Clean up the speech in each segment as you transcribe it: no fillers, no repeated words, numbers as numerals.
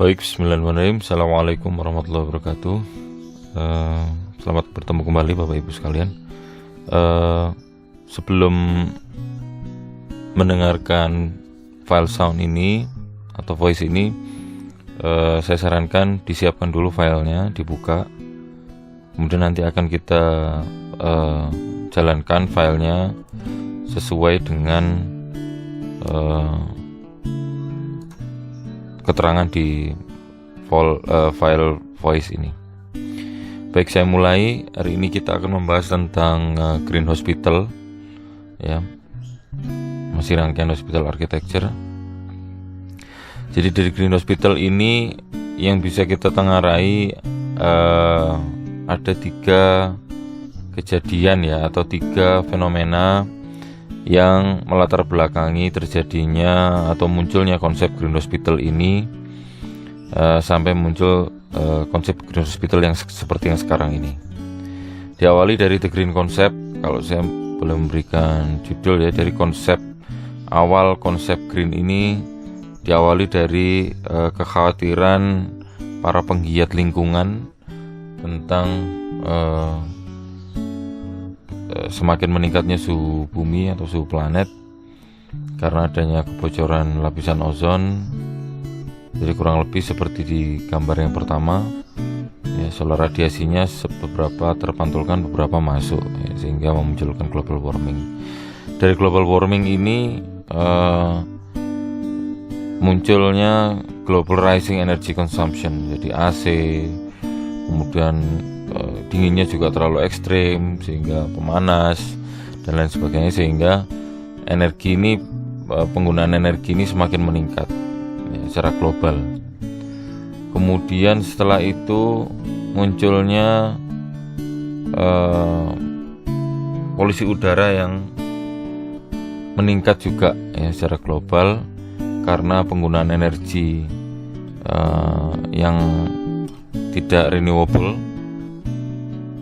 Baik, bismillahirrahmanirrahim. Assalamualaikum warahmatullahi wabarakatuh. Selamat bertemu kembali Bapak Ibu sekalian. Sebelum mendengarkan file sound ini atau voice ini, saya sarankan disiapkan dulu filenya, dibuka. Kemudian nanti akan kita jalankan filenya sesuai dengan keterangan di file voice ini. Baik, saya mulai. Hari ini kita akan membahas tentang Green Hospital, ya, masih rangkaian Hospital Architecture. Jadi dari Green Hospital ini yang bisa kita tengarai ada 3 kejadian, ya, atau 3 fenomena yang melatar belakangi terjadinya atau munculnya konsep Green Hospital ini sampai muncul konsep Green Hospital yang seperti yang sekarang ini. Diawali dari The Green Concept. Kalau saya boleh memberikan judul, ya, dari konsep awal konsep Green ini diawali dari kekhawatiran para penggiat lingkungan tentang semakin meningkatnya suhu bumi atau suhu planet karena adanya kebocoran lapisan ozon. Jadi kurang lebih seperti di gambar yang pertama, ya, solar radiasinya beberapa terpantulkan, beberapa masuk, ya, sehingga memunculkan global warming. Dari global warming ini munculnya global rising energy consumption, jadi AC, kemudian dinginnya juga terlalu ekstrim sehingga pemanas dan lain sebagainya, sehingga energi ini, penggunaan energi ini semakin meningkat, ya, secara global. Kemudian setelah itu munculnya polusi udara yang meningkat juga, ya, secara global karena penggunaan energi yang tidak renewable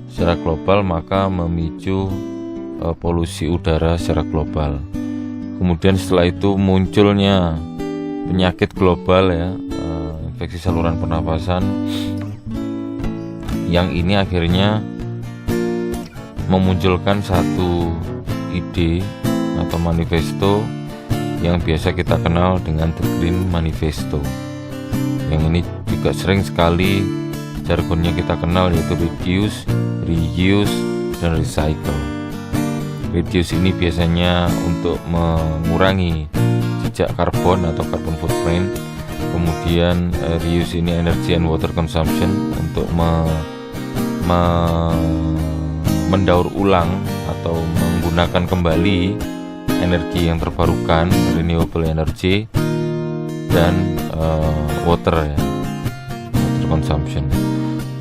secara global, maka memicu polusi udara secara global. Kemudian setelah itu munculnya penyakit global, ya, infeksi saluran pernapasan, yang ini akhirnya memunculkan satu ide atau manifesto yang biasa kita kenal dengan The Green Manifesto. Yang ini juga sering sekali jargonnya kita kenal, yaitu reduce, reuse, dan recycle. Reduce ini biasanya untuk mengurangi jejak karbon atau carbon footprint. Kemudian reuse ini energy and water consumption, untuk mendaur ulang atau menggunakan kembali energi yang terbarukan, renewable energy, dan water, ya, water consumption.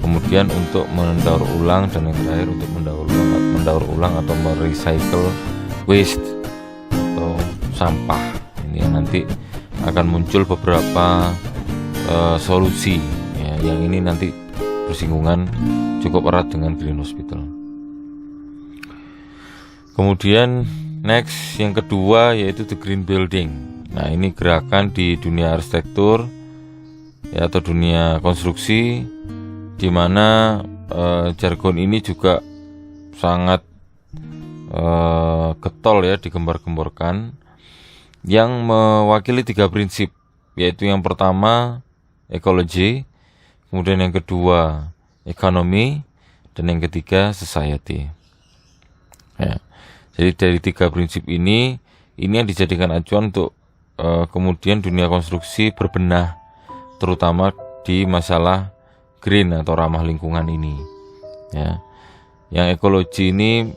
Kemudian untuk mendaur ulang, dan yang terakhir untuk mendaur ulang atau merecycle waste atau sampah. Ini yang nanti akan muncul beberapa solusi, ya, yang ini nanti bersinggungan cukup erat dengan Green Hospital. Kemudian next, yang kedua, yaitu The Green Building. Nah, ini gerakan di dunia arsitektur, ya, atau dunia konstruksi, di mana jargon ini juga sangat getol, ya, digembar-gemborkan, yang mewakili 3 prinsip, yaitu yang pertama ecology, kemudian yang kedua economy, dan yang ketiga society, ya. Jadi dari 3 prinsip ini yang dijadikan acuan untuk kemudian dunia konstruksi berbenah, terutama di masalah green atau ramah lingkungan ini, ya. Yang ekologi ini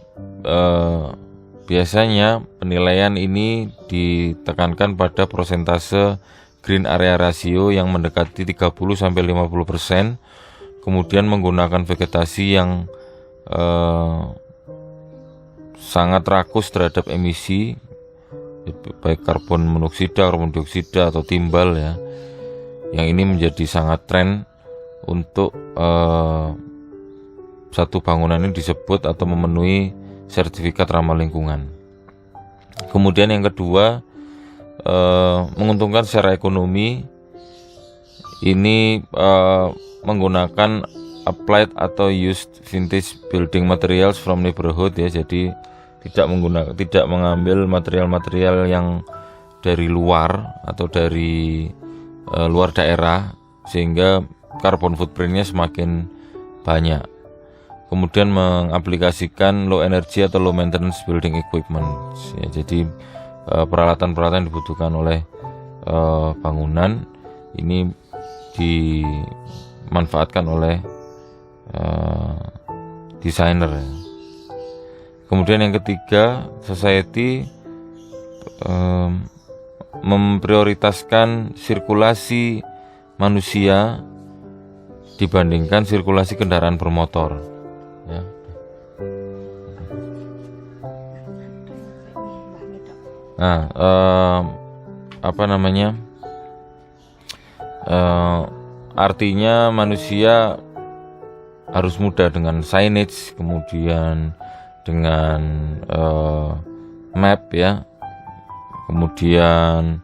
biasanya penilaian ini ditekankan pada persentase green area ratio yang mendekati 30-50%, kemudian menggunakan vegetasi yang sangat rakus terhadap emisi, baik karbon monoksida, karbon dioksida, atau timbal, ya. Yang ini menjadi sangat tren untuk satu bangunan ini disebut atau memenuhi sertifikat ramah lingkungan. Kemudian yang kedua, menguntungkan secara ekonomi, ini menggunakan applied atau used vintage building materials from neighborhood ya. Jadi tidak mengambil material-material yang dari luar atau dari luar daerah, sehingga carbon footprintnya semakin banyak. Kemudian mengaplikasikan low energy atau low maintenance building equipment ya. Jadi peralatan-peralatan yang dibutuhkan oleh bangunan ini dimanfaatkan oleh desainer. Kemudian yang ketiga, society memprioritaskan sirkulasi manusia dibandingkan sirkulasi kendaraan bermotor ya. Nah, artinya manusia harus mudah dengan signage, kemudian dengan map ya, kemudian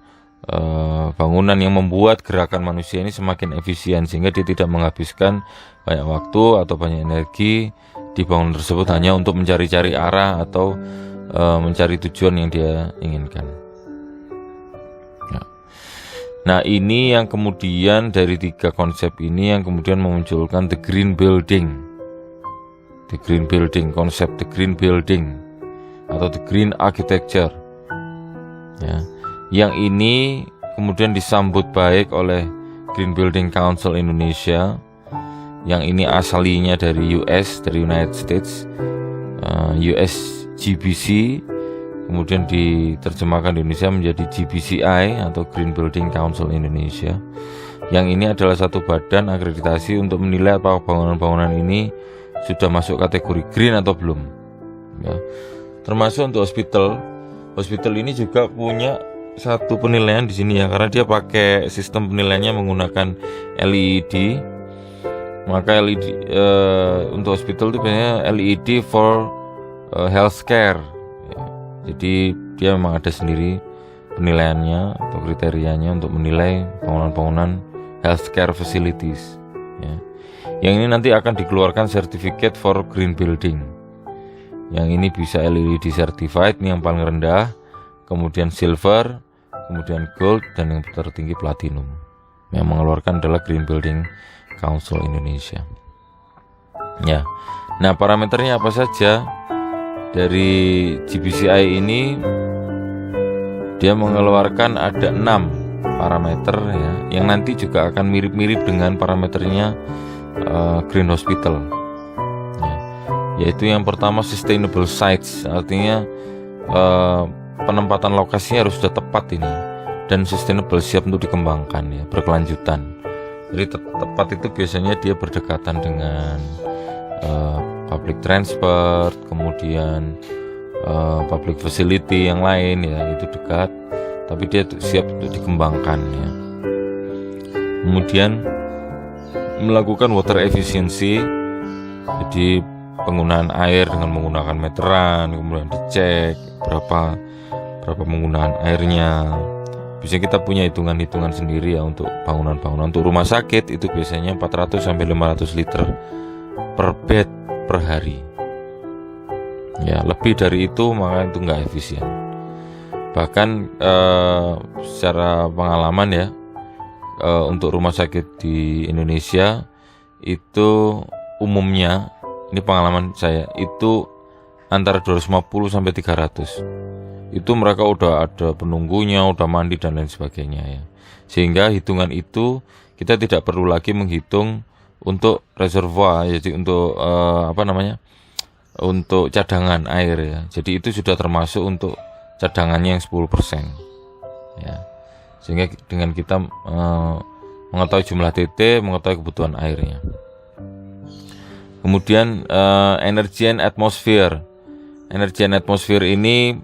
bangunan yang membuat gerakan manusia ini semakin efisien, sehingga dia tidak menghabiskan banyak waktu atau banyak energi di bangunan tersebut hanya untuk mencari-cari arah atau mencari tujuan yang dia inginkan. Nah, ini yang kemudian dari 3 konsep ini yang kemudian memunculkan the green building, konsep the green building atau the green architecture ya. Yang ini kemudian disambut baik oleh Green Building Council Indonesia, yang ini aslinya dari US, dari United States, USGBC, kemudian diterjemahkan di Indonesia menjadi GBCI atau Green Building Council Indonesia. Yang ini adalah satu badan akreditasi untuk menilai apakah bangunan-bangunan ini sudah masuk kategori green atau belum ya. Termasuk untuk hospital ini juga punya satu penilaian di sini ya, karena dia pakai sistem penilaiannya menggunakan LED. Maka LED untuk hospital itu biasanya LED for healthcare ya. Jadi dia memang ada sendiri penilaiannya atau kriterianya untuk menilai bangunan-bangunan healthcare facilities ya. Yang ini nanti akan dikeluarkan certificate for green building. Yang ini bisa LED certified, ini yang paling rendah, kemudian silver, kemudian gold, dan yang tertinggi platinum. Yang mengeluarkan adalah Green Building Council Indonesia ya. Nah, parameternya apa saja dari GBCI ini? Dia mengeluarkan ada 6 parameter ya, yang nanti juga akan mirip-mirip dengan parameternya Green Hospital ya. Yaitu yang pertama sustainable sites, artinya penempatan lokasinya harus sudah tepat ini, dan sustainable, siap untuk dikembangkan ya, berkelanjutan. Jadi tepat itu biasanya dia berdekatan dengan public transport, kemudian public facility yang lain ya, itu dekat, tapi dia siap untuk dikembangkan ya. Kemudian melakukan water efficiency, jadi penggunaan air dengan menggunakan meteran, kemudian dicek berapa penggunaan airnya. Biasanya kita punya hitungan-hitungan sendiri ya untuk bangunan-bangunan. Untuk rumah sakit itu biasanya 400 sampai 500 liter per bed per hari. Ya, lebih dari itu maka itu nggak efisien. Bahkan secara pengalaman ya, untuk rumah sakit di Indonesia itu umumnya, ini pengalaman saya, itu antara 250 sampai 300. Itu mereka udah ada penunggunya, udah mandi dan lain sebagainya ya. Sehingga hitungan itu kita tidak perlu lagi menghitung untuk reservoir, jadi untuk untuk cadangan air ya. Jadi itu sudah termasuk untuk cadangannya yang 10% ya. Sehingga dengan kita mengetahui jumlah TT, mengetahui kebutuhan airnya. Kemudian energy and atmosphere. Energi and atmosfer ini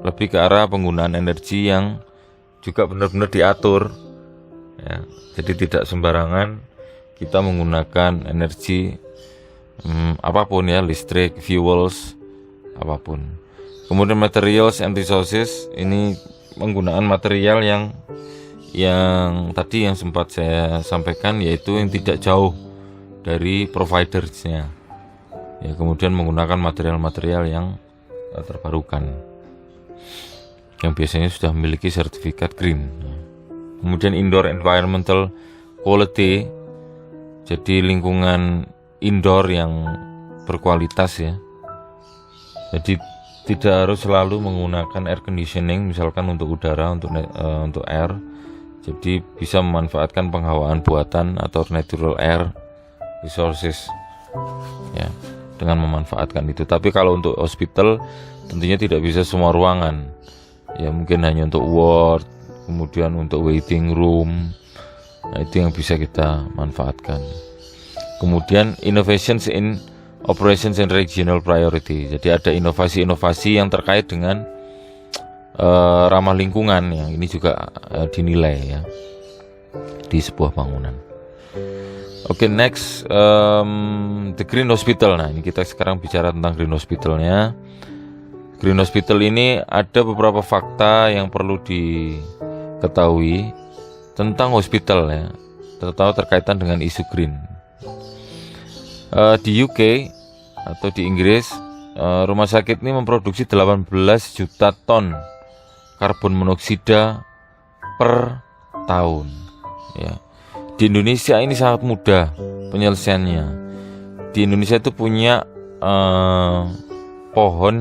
lebih ke arah penggunaan energi yang juga benar-benar diatur ya. Jadi tidak sembarangan kita menggunakan energi apapun ya, listrik, fuels, apapun. Kemudian materials and resources, ini penggunaan material yang tadi yang sempat saya sampaikan, yaitu yang tidak jauh dari providersnya. Ya, kemudian menggunakan material-material yang terbarukan, yang biasanya sudah memiliki sertifikat green. Kemudian indoor environmental quality, jadi lingkungan indoor yang berkualitas ya. Jadi tidak harus selalu menggunakan air conditioning, misalkan untuk udara, untuk air. Jadi bisa memanfaatkan penghawaan buatan atau natural air resources ya, dengan memanfaatkan itu. Tapi kalau untuk hospital tentunya tidak bisa semua ruangan. Ya mungkin hanya untuk ward, kemudian untuk waiting room. Nah, itu yang bisa kita manfaatkan. Kemudian innovations in operations and regional priority. Jadi ada inovasi-inovasi yang terkait dengan ramah lingkungan, yang ini juga dinilai ya di sebuah bangunan. Oke, next the Green Hospital. Nah, ini kita sekarang bicara tentang Green Hospitalnya. Green Hospital ini ada beberapa fakta yang perlu diketahui tentang hospital ya, terutama terkaitan dengan isu green. Di UK atau di Inggris, rumah sakit ini memproduksi 18 juta ton karbon monoksida per tahun ya. Di Indonesia ini sangat mudah penyelesaiannya. Di Indonesia itu punya pohon,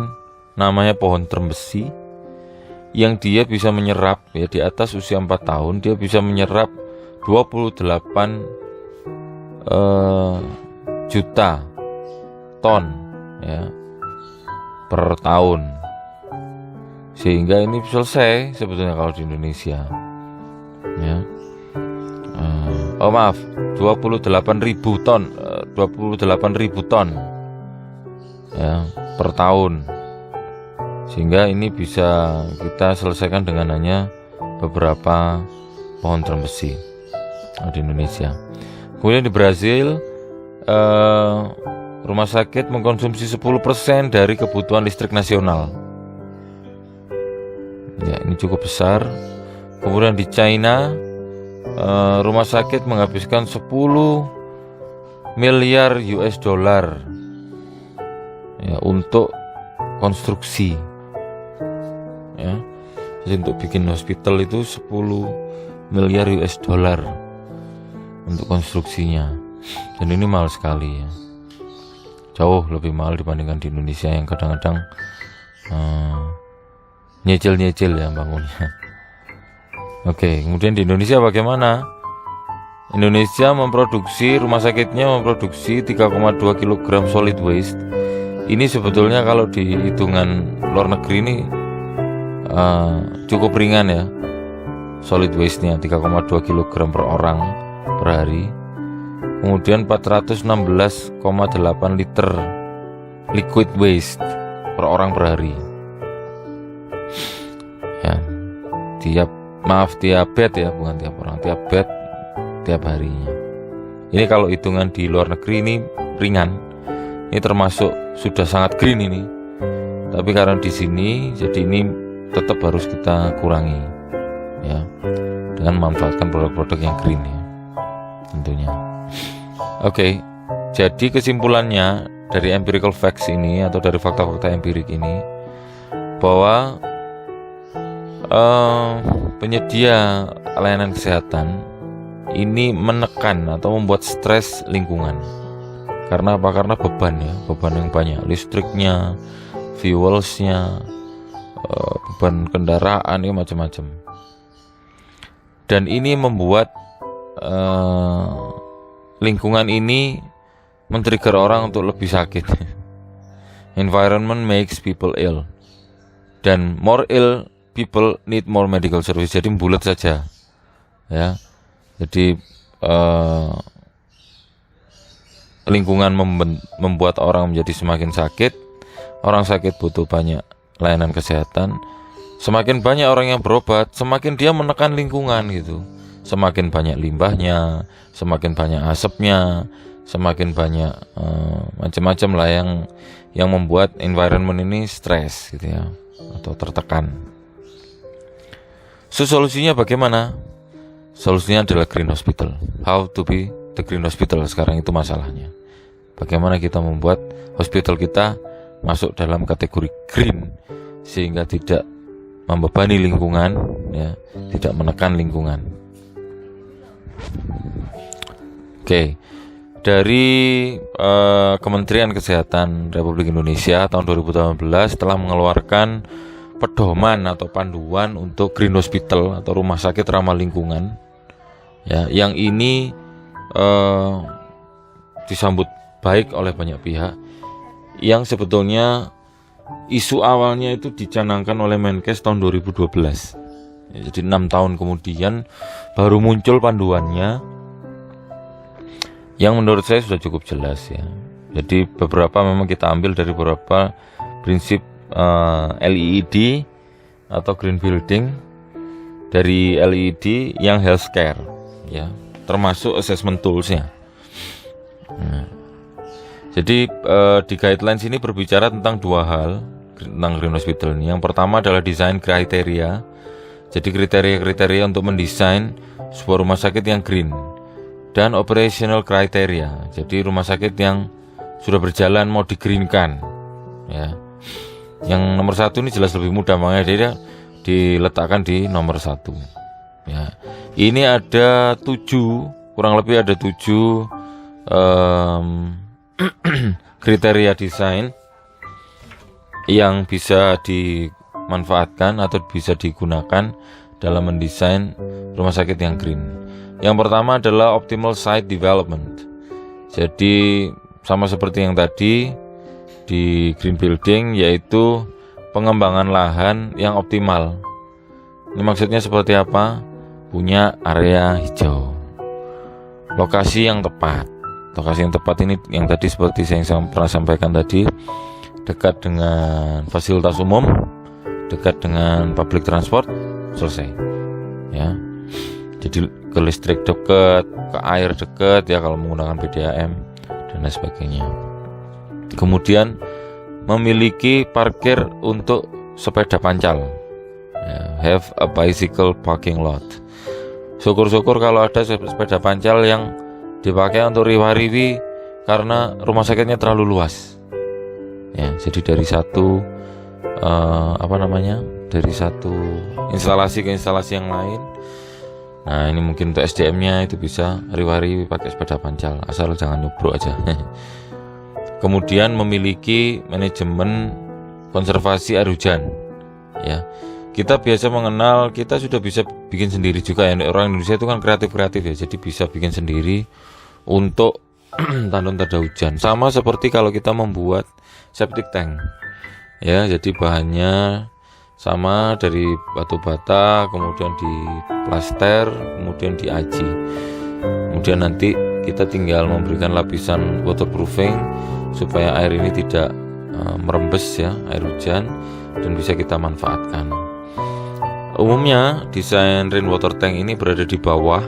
namanya pohon trembesi, yang dia bisa menyerap ya, di atas usia 4 tahun dia bisa menyerap 28 juta ton ya per tahun, sehingga ini selesai sebetulnya kalau di Indonesia ya. 28.000 ton ya per tahun, sehingga ini bisa kita selesaikan dengan hanya beberapa pohon trembesi di Indonesia. Kemudian di Brazil, rumah sakit mengkonsumsi 10% dari kebutuhan listrik nasional. Ya, ini cukup besar. Kemudian di China, rumah sakit menghabiskan 10 miliar US dollar ya, untuk konstruksi. Ya. Jadi untuk bikin hospital itu 10 miliar US dollar untuk konstruksinya. Dan ini mahal sekali ya. Jauh lebih mahal dibandingkan di Indonesia yang kadang-kadang nyicil-nyicil ya bangunnya. Oke, kemudian di Indonesia bagaimana? Indonesia rumah sakitnya memproduksi 3,2 kg solid waste. Ini sebetulnya kalau di hitungan luar negeri ini cukup ringan ya. Solid waste-nya 3,2 kg per orang per hari. Kemudian 416,8 liter liquid waste per orang per hari. Ya, tiap bed ya, bukan tiap orang, tiap bed tiap harinya. Ini kalau hitungan di luar negeri ini ringan. Ini termasuk sudah sangat green ini. Tapi karena di sini, jadi ini tetap harus kita kurangi ya, dengan memanfaatkan produk-produk yang green ya, tentunya. Oke, jadi kesimpulannya dari empirical facts ini atau dari fakta-fakta empirik ini, bahwa penyedia layanan kesehatan ini menekan atau membuat stres lingkungan. Karena apa? Karena beban ya, beban yang banyak, listriknya, fuelsnya, beban kendaraan, ya macam-macam. Dan ini membuat lingkungan ini men-trigger orang untuk lebih sakit. Environment makes people ill, dan more ill people need more medical service. Jadi bulat saja ya. Jadi lingkungan membuat orang menjadi semakin sakit. Orang sakit butuh banyak layanan kesehatan. Semakin banyak orang yang berobat, semakin dia menekan lingkungan gitu. Semakin banyak limbahnya, semakin banyak asapnya, semakin banyak macam-macam lah yang membuat environment ini stres gitu ya, atau tertekan. So, solusinya bagaimana? Solusinya adalah green hospital. How to be the green hospital sekarang itu masalahnya. Bagaimana kita membuat hospital kita masuk dalam kategori green sehingga tidak membebani lingkungan, ya, tidak menekan lingkungan. Oke. Dari Kementerian Kesehatan Republik Indonesia tahun 2018 telah mengeluarkan pedoman atau panduan untuk green hospital atau rumah sakit ramah lingkungan. Ya, yang ini disambut baik oleh banyak pihak. Yang sebetulnya isu awalnya itu dicanangkan oleh Menkes tahun 2012. Ya, jadi 6 tahun kemudian baru muncul panduannya, yang menurut saya sudah cukup jelas ya. Jadi beberapa memang kita ambil dari beberapa prinsip LEED atau green building, dari LEED yang healthcare ya, termasuk assessment toolsnya. Jadi di guidelines ini berbicara tentang dua hal tentang green hospital ini. Yang pertama adalah desain kriteria. Jadi kriteria-kriteria untuk mendesain sebuah rumah sakit yang green, dan operational criteria. Jadi rumah sakit yang sudah berjalan mau di-greenkan ya. Yang nomor 1 ini jelas lebih mudah, makanya dia diletakkan di nomor 1 ya. Ini ada 7, kurang lebih ada 7 kriteria desain yang bisa dimanfaatkan atau bisa digunakan dalam mendesain rumah sakit yang green. Yang pertama adalah optimal site development. Jadi sama seperti yang tadi di green building, yaitu pengembangan lahan yang optimal. Ini maksudnya seperti apa? Punya area hijau, lokasi yang tepat. Lokasi yang tepat ini yang tadi seperti saya pernah sampaikan tadi, dekat dengan fasilitas umum, dekat dengan public transport, selesai ya. Jadi ke listrik dekat, ke air dekat ya kalau menggunakan PDAM dan lain sebagainya. Kemudian memiliki parkir untuk sepeda pancal ya, have a bicycle parking lot. Syukur-syukur kalau ada sepeda pancal yang dipakai untuk riwa-riwi karena rumah sakitnya terlalu luas ya. Jadi dari satu dari satu instalasi ke instalasi yang lain. Nah ini mungkin untuk SDM-nya itu bisa riwa-riwi pakai sepeda pancal, asal jangan nyubruk aja. Kemudian memiliki manajemen konservasi air hujan ya. Kita biasa mengenal, kita sudah bisa bikin sendiri juga ya. Orang Indonesia itu kan kreatif ya, jadi bisa bikin sendiri untuk tanda-tanda hujan. Sama seperti kalau kita membuat septic tank ya, jadi bahannya sama dari batu bata, kemudian diplaster, kemudian diaji. Kemudian nanti kita tinggal memberikan lapisan waterproofing supaya air ini tidak merembes ya, air hujan, dan bisa kita manfaatkan. Umumnya desain rainwater tank ini berada di bawah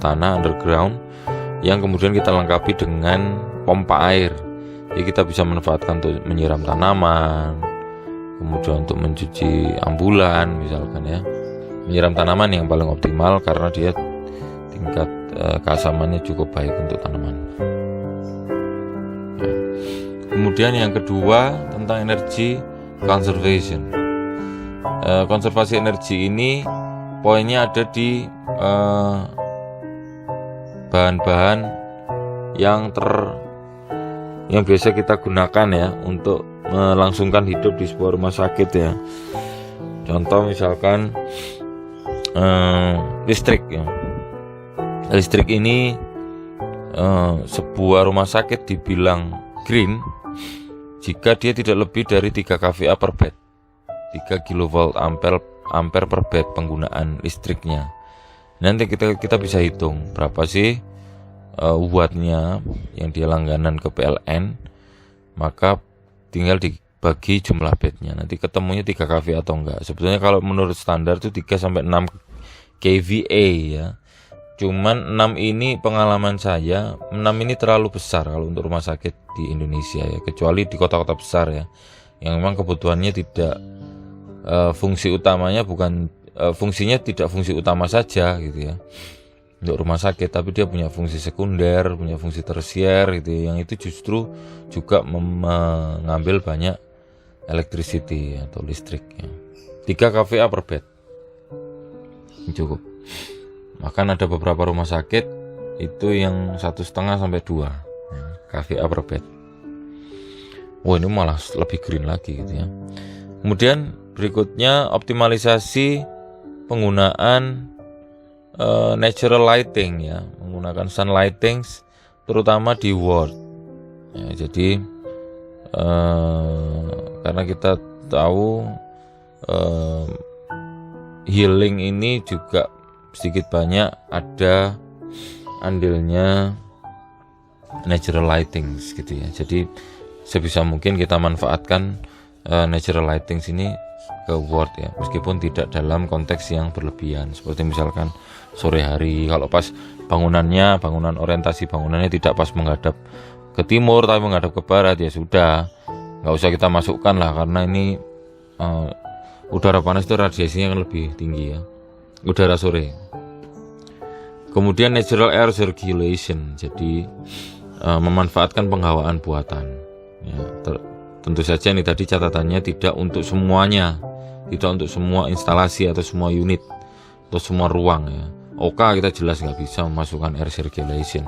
tanah, underground, yang kemudian kita lengkapi dengan pompa air. Jadi kita bisa manfaatkan untuk menyiram tanaman, kemudian untuk mencuci ambulan misalkan ya. Menyiram tanaman yang paling optimal karena dia tingkat keasamannya cukup baik untuk tanaman ya. Kemudian yang kedua tentang energy conservation. Konservasi energi ini poinnya ada di bahan-bahan yang biasa kita gunakan ya untuk melangsungkan hidup di sebuah rumah sakit ya. Contoh misalkan listrik ya. Listrik ini sebuah rumah sakit dibilang green jika dia tidak lebih dari 3 kVA per bed, 3 kV ampere per bed penggunaan listriknya. Nanti kita bisa hitung berapa sih wattnya yang dia langganan ke PLN, maka tinggal dibagi jumlah bednya, nanti ketemunya 3 kV atau enggak. Sebetulnya kalau menurut standar itu 3-6 kVA ya. Cuman 6 ini pengalaman saya, 6 ini terlalu besar kalau untuk rumah sakit di Indonesia ya, kecuali di kota-kota besar ya, yang memang kebutuhannya tidak fungsi utamanya bukan fungsinya tidak fungsi utama saja gitu ya untuk rumah sakit, tapi dia punya fungsi sekunder, punya fungsi tersier gitu ya, yang itu justru juga mengambil banyak electricity atau listrik ya. 3 kVA per bed cukup. Bahkan ada beberapa rumah sakit itu yang 1,5 sampai 2 ya, kVA per bed. Wah, ini malah lebih green lagi gitu ya. Kemudian berikutnya optimalisasi penggunaan natural lighting ya, menggunakan sun lighting terutama di ward ya. Jadi karena kita tahu healing ini juga sedikit banyak ada andilnya natural lighting gitu ya. Jadi sebisa mungkin kita manfaatkan natural lighting ini ke ward ya, meskipun tidak dalam konteks yang berlebihan, seperti misalkan sore hari kalau pas bangunan orientasi bangunannya tidak pas menghadap ke timur tapi menghadap ke barat, ya sudah nggak usah kita masukkan lah, karena ini udara panas itu radiasinya kan lebih tinggi ya, udara sore. Kemudian natural air circulation, jadi memanfaatkan penghawaan buatan ya. Tentu saja ini tadi catatannya tidak untuk semuanya, tidak untuk semua instalasi atau semua unit atau semua ruang ya. OK kita jelas nggak bisa memasukkan air circulation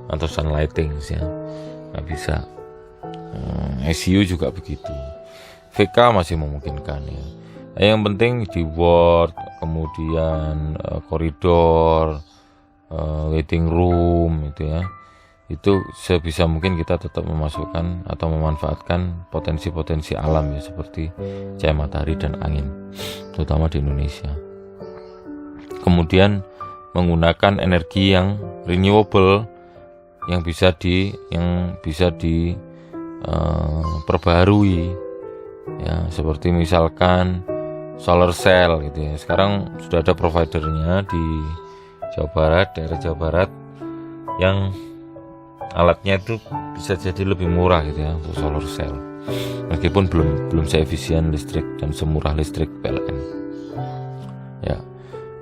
atau sun lighting ya, nggak bisa. ICU juga begitu, VK masih memungkinkan ya. Yang penting di ward, kemudian koridor, waiting room itu ya, itu sebisa mungkin kita tetap memasukkan atau memanfaatkan potensi-potensi alam ya, seperti cahaya matahari dan angin, terutama di Indonesia. Kemudian menggunakan energi yang renewable, yang bisa perbaharui ya, seperti misalkan solar cell gitu ya. Sekarang sudah ada providernya di Jawa Barat, daerah Jawa Barat, yang alatnya itu bisa jadi lebih murah gitu ya untuk solar cell, meskipun belum seefisien listrik dan semurah listrik PLN ya.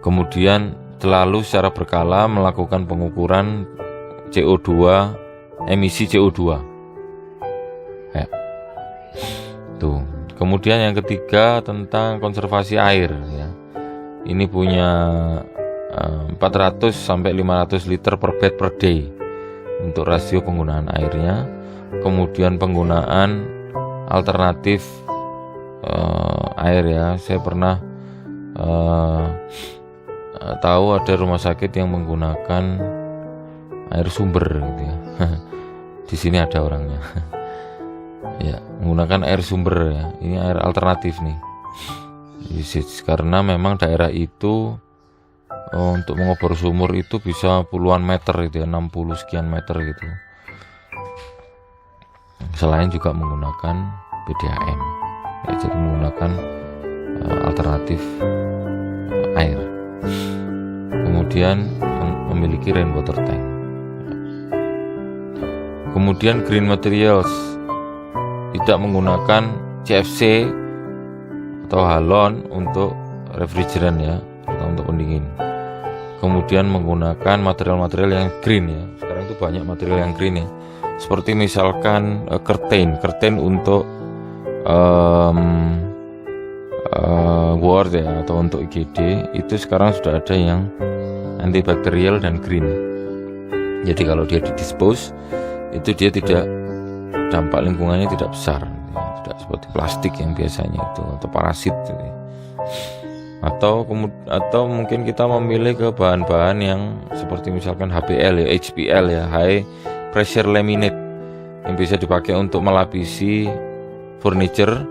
Kemudian selalu secara berkala melakukan pengukuran CO2, emisi CO2 ya. Tuh. Kemudian yang ketiga tentang konservasi air ya. Ini punya 400 sampai 500 liter per bed per day untuk rasio penggunaan airnya. Kemudian penggunaan alternatif air ya. Saya pernah tahu ada rumah sakit yang menggunakan air sumber gitu ya. Di sini ada orangnya. Ya, menggunakan air sumber ya. Ini air alternatif nih. Karena memang daerah itu untuk mengubur sumur itu bisa puluhan meter gitu ya, 60 sekian meter gitu. Selain juga menggunakan PDAM ya, jadi menggunakan alternatif air. Kemudian memiliki rainwater tank. Kemudian green materials, tidak menggunakan CFC atau halon untuk refrigeran ya, atau untuk pendingin. Kemudian menggunakan material-material yang green ya. Sekarang itu banyak material yang green ya, seperti misalkan curtain untuk ward ya, atau untuk IGD itu sekarang sudah ada yang antibakterial dan green. Jadi kalau dia didispose itu dia tidak, dampak lingkungannya tidak besar ya, tidak seperti plastik yang biasanya itu, atau parasit gitu ya. Atau mungkin kita memilih ke bahan-bahan yang seperti misalkan HPL ya, HPL ya, high pressure laminate, yang bisa dipakai untuk melapisi furniture.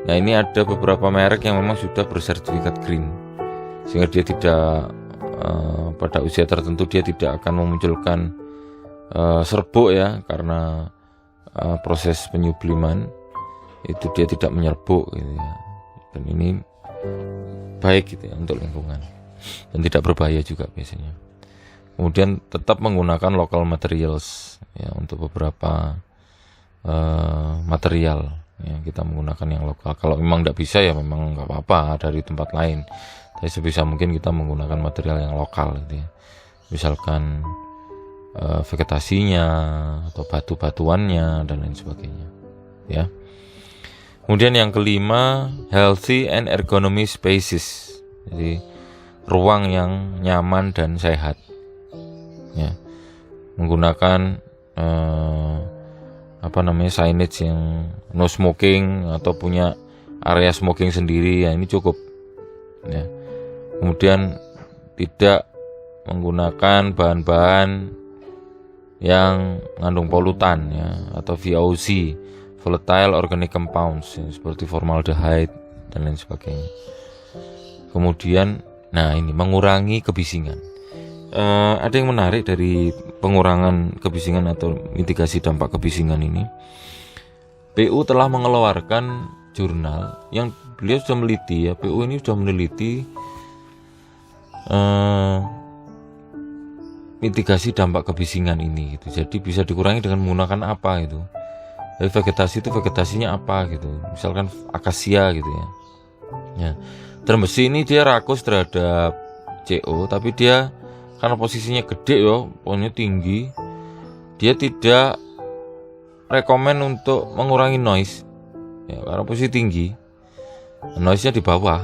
Nah, ini ada beberapa merek yang memang sudah bersertifikat green, sehingga dia tidak pada usia tertentu dia tidak akan memunculkan serbuk ya, karena proses penyubliman itu dia tidak menyerbuk gitu ya. Dan ini baik gitu ya untuk lingkungan, dan tidak berbahaya juga biasanya. Kemudian tetap menggunakan local materials ya, untuk beberapa material ya, kita menggunakan yang lokal. Kalau memang tidak bisa ya memang nggak apa-apa dari tempat lain, Tapi sebisa mungkin kita menggunakan material yang lokal gitu ya. Misalkan vegetasinya atau batu-batuannya dan lain sebagainya ya. Kemudian yang kelima, healthy and ergonomic spaces. Jadi ruang yang nyaman dan sehat ya. Menggunakan signage yang no smoking atau punya area smoking sendiri ya, ini cukup ya. Kemudian tidak menggunakan bahan-bahan yang mengandung polutan ya, atau VOC, volatile organic compounds ya, seperti formaldehyde dan lain sebagainya. Kemudian ini mengurangi kebisingan. Ada yang menarik dari pengurangan kebisingan atau mitigasi dampak kebisingan ini. PU telah mengeluarkan jurnal yang beliau sudah meneliti ya. PU ini sudah meneliti mitigasi dampak kebisingan ini gitu. Jadi bisa dikurangi dengan menggunakan apa gitu. Jadi vegetasi itu vegetasinya apa gitu. Misalkan akasia gitu ya. Ya. Drum besi ini dia rakus terhadap CO, tapi dia karena posisinya gede ya, pohonnya tinggi, dia tidak rekomen untuk mengurangi noise. Ya, karena posisi tinggi, noise-nya di bawah.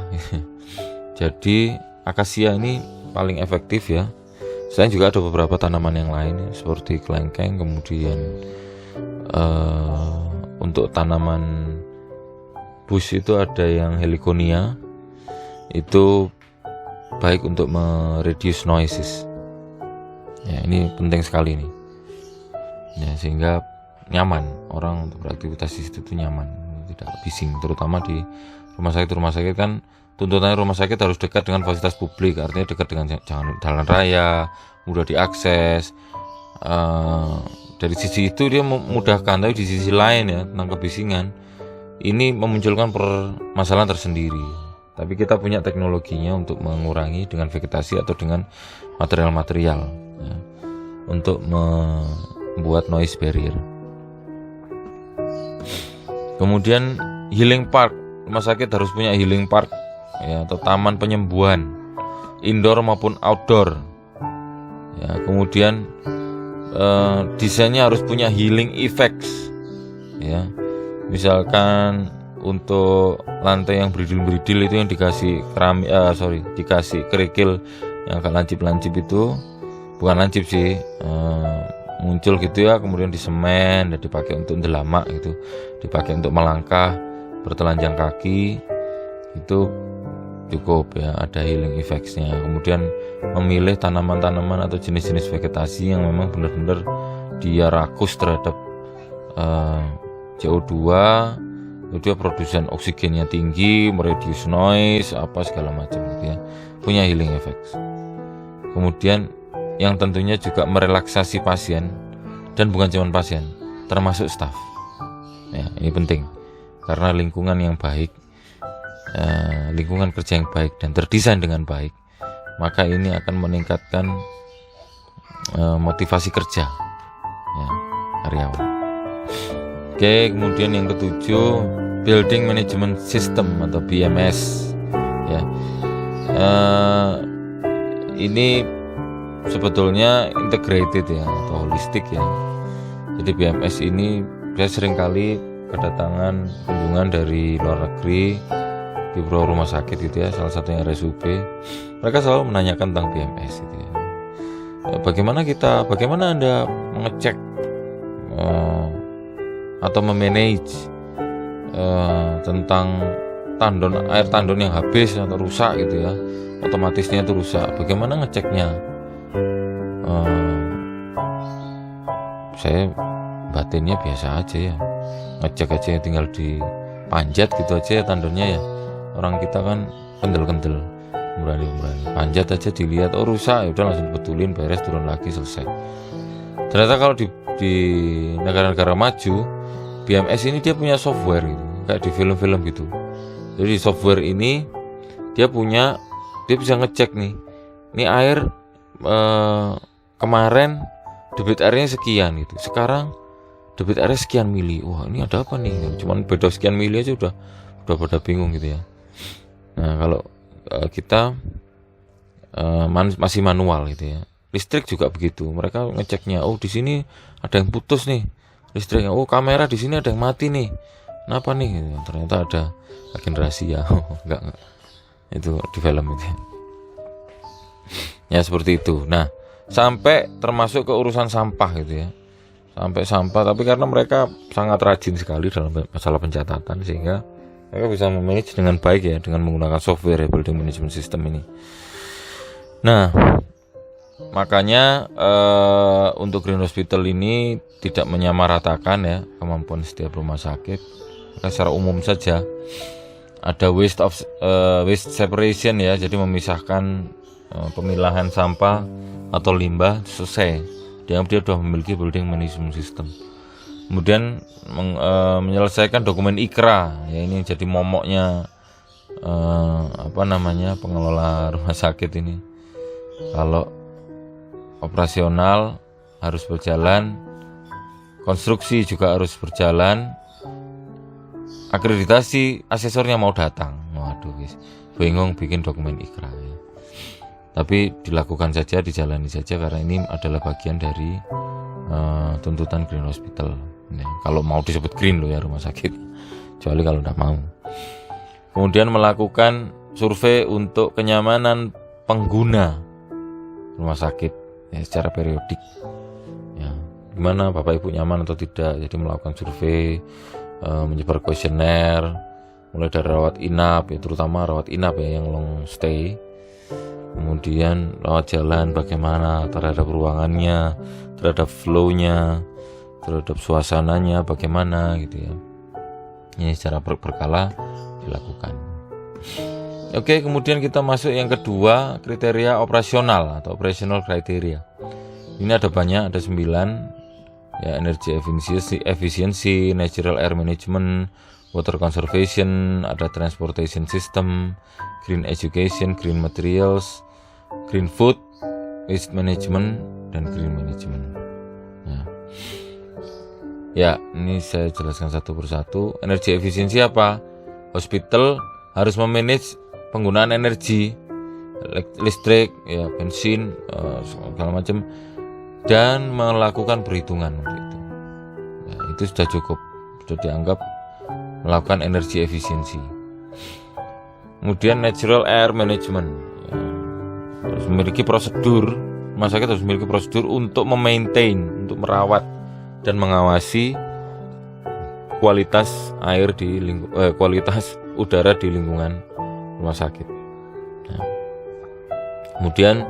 Jadi akasia ini paling efektif ya. Selain juga ada beberapa tanaman yang lain ya, seperti kelengkeng, kemudian untuk tanaman bush itu ada yang heliconia, itu baik untuk mereduce noises ya, ini penting sekali nih ya, sehingga nyaman orang untuk beraktivitas di situ tuh nyaman, tidak bising. Terutama di rumah sakit kan tuntutannya rumah sakit harus dekat dengan fasilitas publik, artinya dekat dengan jalan raya, mudah diakses. Dari sisi itu dia memudahkan, tapi di sisi lain ya tentang kebisingan ini memunculkan permasalahan tersendiri. Tapi kita punya teknologinya untuk mengurangi dengan vegetasi atau dengan material-material ya, untuk membuat noise barrier. Kemudian healing park, rumah sakit harus punya healing park ya, atau taman penyembuhan indoor maupun outdoor ya. Kemudian desainnya harus punya healing effects ya. Misalkan untuk lantai yang beridil-beridil itu yang dikasih dikasih kerikil yang agak lancip-lancip itu, bukan lancip sih, muncul gitu ya, kemudian disemen dan dipakai untuk delama gitu, dipakai untuk melangkah, bertelanjang kaki, itu cukup ya, ada healing effects-nya. Kemudian memilih tanaman-tanaman atau jenis-jenis vegetasi yang memang benar-benar dia rakus terhadap CO2, dia produsen oksigennya tinggi, mereduce noise, apa segala macam gitu ya, punya healing effects. Kemudian yang tentunya juga merelaksasi pasien, dan bukan cuma pasien, termasuk staf ya, ini penting karena lingkungan yang baik, lingkungan kerja yang baik dan terdesain dengan baik, maka ini akan meningkatkan motivasi kerja ya, karyawan. Oke, kemudian yang ketujuh, Building Management System atau BMS ya. Ini sebetulnya integrated ya, atau holistik ya. Jadi BMS ini saya seringkali kedatangan kunjungan dari luar negeri di beberapa rumah sakit gitu ya, salah satunya RSUP. Mereka selalu menanyakan tentang BMS gitu ya. Bagaimana Anda mengecek atau memanage tentang air tandon yang habis atau rusak gitu ya, otomatisnya itu rusak, bagaimana ngeceknya? Saya batinnya biasa aja ya, ngecek aja, tinggal dipanjat gitu aja ya tandonnya ya. Orang kita kan kendel-kendel, berani panjat aja, dilihat oh rusak, ya udah langsung betulin, beres, turun lagi, selesai. Ternyata kalau di negara-negara maju, BMS ini dia punya software gitu, kayak di film-film gitu. Jadi software ini dia bisa ngecek nih, ini air kemarin debit airnya sekian gitu, sekarang debit airnya sekian mili. Wah, ini ada apa nih? Cuman beda sekian mili aja udah pada bingung gitu ya. Nah, kalau kita masih manual gitu ya. Listrik juga begitu, mereka ngeceknya, oh di sini ada yang putus nih listriknya, oh kamera di sini ada yang mati nih, kenapa nih, gitu. Ternyata ada agen rahasia. enggak itu di film itu ya seperti itu. Nah, sampai termasuk ke urusan sampah gitu ya, sampai sampah, tapi karena mereka sangat rajin sekali dalam masalah pencatatan, sehingga mereka bisa memanage dengan baik ya, dengan menggunakan software ya, building management system ini. Nah, makanya untuk Green Hospital ini tidak menyamaratakan ya kemampuan setiap rumah sakit. Maka secara umum saja ada waste separation ya, jadi memisahkan pemilahan sampah atau limbah selesai. Dia sudah memiliki building management system. Kemudian menyelesaikan dokumen IKRA ya, ini jadi momoknya pengelola rumah sakit ini. Kalau operasional harus berjalan, konstruksi juga harus berjalan, akreditasi asesornya mau datang, waduh guys, bingung bikin dokumen IKRA ya. Tapi dilakukan saja, dijalani saja, karena ini adalah bagian dari tuntutan Green Hospital ya. Kalau mau disebut green loh ya rumah sakit, kecuali kalau tidak mau. Kemudian melakukan survei untuk kenyamanan pengguna rumah sakit ya, secara periodik ya, gimana Bapak Ibu nyaman atau tidak. Jadi melakukan survei, menyebar kuesioner, mulai dari rawat inap ya, terutama rawat inap ya yang long stay, kemudian rawat jalan bagaimana terhadap ruangannya, terhadap flow-nya, terhadap suasananya bagaimana gitu ya. Ini secara berkala dilakukan. Oke, kemudian kita masuk yang kedua, kriteria operasional atau operational criteria. Ini ada banyak, ada 9 ya, energy efficiency, natural air management, water conservation, ada transportation system, green education, green materials, green food, waste management, dan green management. Ya, ini saya jelaskan satu persatu. Energy efficiency apa? Hospital harus memanage penggunaan energi, listrik, ya, bensin, segala macam, dan melakukan perhitungan untuk itu. Ya, itu sudah cukup, sudah dianggap melakukan energi efisiensi. Kemudian natural air management, ya, harus memiliki prosedur, rumah sakit harus memiliki prosedur untuk memaintain, untuk merawat dan mengawasi kualitas air di kualitas udara di lingkungan rumah sakit. Nah, kemudian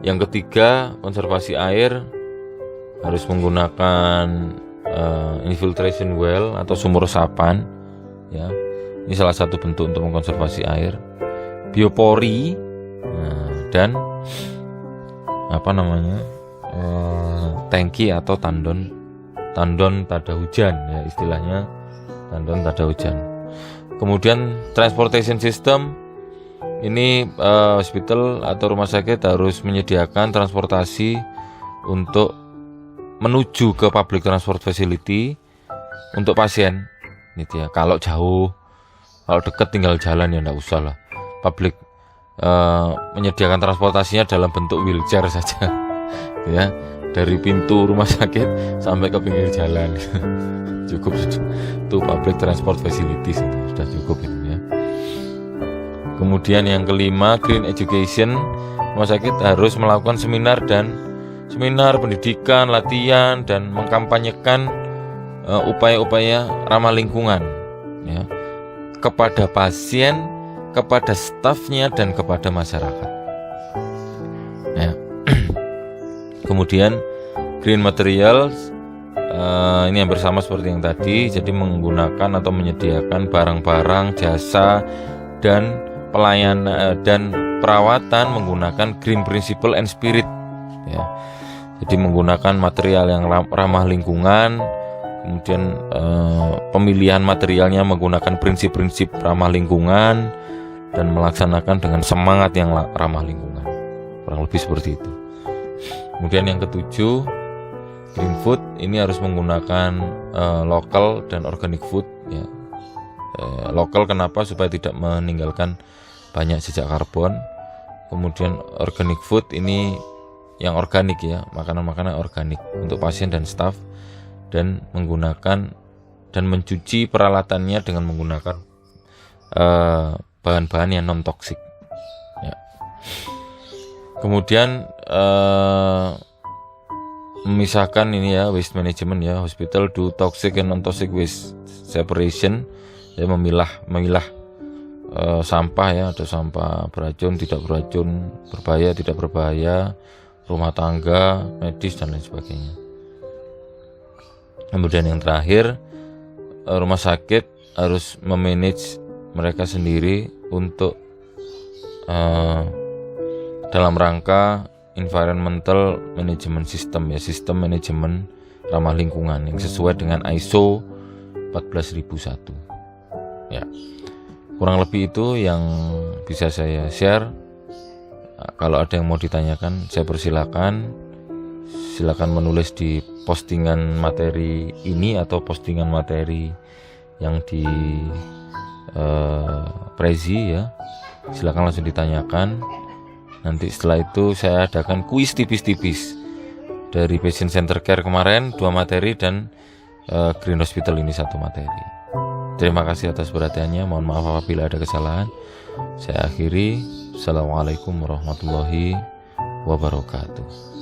yang ketiga, konservasi air, harus menggunakan infiltration well atau sumur resapan ya. Ini salah satu bentuk untuk mengkonservasi air. Biopori, dan tangki atau tandon tada hujan ya, istilahnya tandon tada hujan. Kemudian transportation system, ini hospital atau rumah sakit harus menyediakan transportasi untuk menuju ke public transport facility untuk pasien gitu ya. Kalau jauh, kalau dekat tinggal jalan ya enggak usah lah. Public menyediakan transportasinya dalam bentuk wheelchair saja ya, dari pintu rumah sakit sampai ke pinggir jalan. Cukup itu public transport facilities, sudah cukup itu ya. Kemudian yang kelima, green education, rumah sakit harus melakukan seminar pendidikan, latihan, dan mengkampanyekan upaya-upaya ramah lingkungan ya, kepada pasien, kepada stafnya, dan kepada masyarakat ya. Kemudian green materials, ini yang bersama seperti yang tadi, jadi menggunakan atau menyediakan barang-barang, jasa, dan pelayanan dan perawatan menggunakan green principle and spirit ya. Jadi menggunakan material yang ramah lingkungan, kemudian pemilihan materialnya menggunakan prinsip-prinsip ramah lingkungan, dan melaksanakan dengan semangat yang ramah lingkungan, kurang lebih seperti itu. Kemudian yang ketujuh, green food, ini harus menggunakan lokal dan organic food ya. Lokal kenapa? Supaya tidak meninggalkan banyak jejak karbon. Kemudian organic food ini yang organik ya, makanan-makanan organik untuk pasien dan staf, dan menggunakan dan mencuci peralatannya dengan menggunakan bahan-bahan yang non toksik ya. Kemudian memisahkan ini ya, waste management ya. Hospital do toxic and non toxic waste separation ya, memilah sampah ya, ada sampah beracun, tidak beracun, berbahaya, tidak berbahaya, rumah tangga, medis dan lain sebagainya. Kemudian yang terakhir, rumah sakit harus memanage mereka sendiri untuk dalam rangka environmental management system ya, sistem manajemen ramah lingkungan yang sesuai dengan ISO 14001 ya. Kurang lebih itu yang bisa saya share. Kalau ada yang mau ditanyakan, saya persilakan. Silakan menulis di postingan materi ini atau postingan materi yang di Prezi ya. Silakan langsung ditanyakan. Nanti setelah itu saya adakan kuis tipis-tipis dari Patient Center Care kemarin 2 materi dan Green Hospital ini 1 materi. Terima kasih atas perhatiannya. Mohon maaf apabila ada kesalahan. Saya akhiri. Assalamualaikum warahmatullahi wabarakatuh.